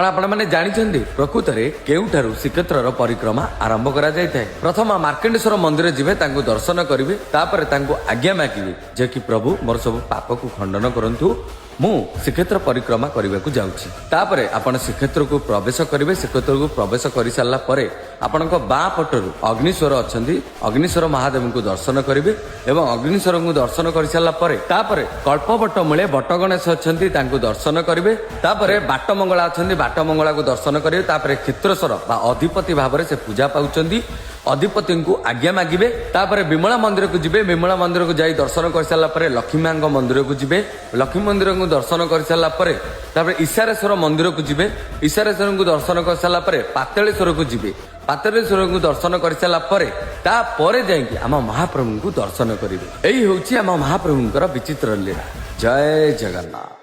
ଆପଣ ମାନେ ଜାଣିଛନ୍ତି ପ୍ରକୃତରେ କେଉଁଠାରୁ ଶ୍ରୀକ୍ଷେତ୍ରର ପରିକ୍ରମା ଆରମ୍ଭ କରାଯାଇଥାଏ। ପ୍ରଥମ ମାର୍କଣ୍ଡେଶ୍ୱର ମନ୍ଦିର ଯିବେ, ତାଙ୍କୁ ଦର୍ଶନ କରିବେ, ତାପରେ ତାଙ୍କୁ ଆଜ୍ଞା ମାଗିବେ ଯେ କି ପ୍ରଭୁ ମୋର ସବୁ ପାପକୁ ଖଣ୍ଡନ କରନ୍ତୁ, ମୁଁ ଶ୍ରୀକ୍ଷେତ୍ର ପରିକ୍ରମା କରିବାକୁ ଯାଉଛି। ତାପରେ ଆପଣ ଶ୍ରୀକ୍ଷେତ୍ରକୁ ପ୍ରବେଶ କରିବେ। ଶ୍ରୀକ୍ଷେତ୍ରକୁ ପ୍ରବେଶ କରିସାରିଲା ପରେ ଆପଣଙ୍କ ବାଁ ପଟରୁ ଅଗ୍ନିଶ୍ୱର ଅଛନ୍ତି, ଅଗ୍ନିଶ୍ୱର ମହାଦେବଙ୍କୁ ଦର୍ଶନ କରିବେ ଏବଂ ଅଗ୍ନିଶ୍ୱରଙ୍କୁ ଦର୍ଶନ କରିସାରିଲା ପରେ ତାପରେ କଳ୍ପବଟ ମୂଳେ ବଟ ଗଣେଶ ଅଛନ୍ତି, ତାଙ୍କୁ ଦର୍ଶନ କରିବେ। ତାପରେ ବାଟ ମଙ୍ଗଳା ଅଛନ୍ତି, ବାଟ ମଙ୍ଗଳାକୁ ଦର୍ଶନ କରିବେ। ତାପରେ କ୍ଷେତ୍ରଶ୍ୱର ବା ଅଧିପତି ଭାବରେ ସେ ପୂଜା ପାଉଛନ୍ତି, ଅଧିପତିଙ୍କୁ ଆଜ୍ଞା ମାଗିବେ। ତାପରେ ବିମଳା ମନ୍ଦିରକୁ ଯିବେ। ବିମଳା ମନ୍ଦିରକୁ ଯାଇ ଦର୍ଶନ କରିସାରିଲା ପରେ ଲକ୍ଷ୍ମୀ ମାଙ୍କ ମନ୍ଦିରକୁ ଯିବେ। ଲକ୍ଷ୍ମୀ ମନ୍ଦିରକୁ ଦର୍ଶନ କରିସାରିଲା ପରେ ତାପରେ ଇଶାରେଶ୍ୱର ମନ୍ଦିରକୁ ଯିବେ। ଇଶାରେଶ୍ୱରଙ୍କୁ ଦର୍ଶନ କରିସାରିଲା ପରେ ପାତାଳେଶ୍ୱରକୁ ଯିବେ। ପାତାଳେଶ୍ୱରଙ୍କୁ ଦର୍ଶନ କରିସାରିଲା ପରେ ତାପରେ ଯାଇକି ଆମ ମହାପ୍ରଭୁଙ୍କୁ ଦର୍ଶନ କରିବେ। ଏଇ ହେଉଛି ଆମ ମହାପ୍ରଭୁଙ୍କର ବିଚିତ୍ର ଲୀଳା। ଜୟ ଜଗନ୍ନାଥ।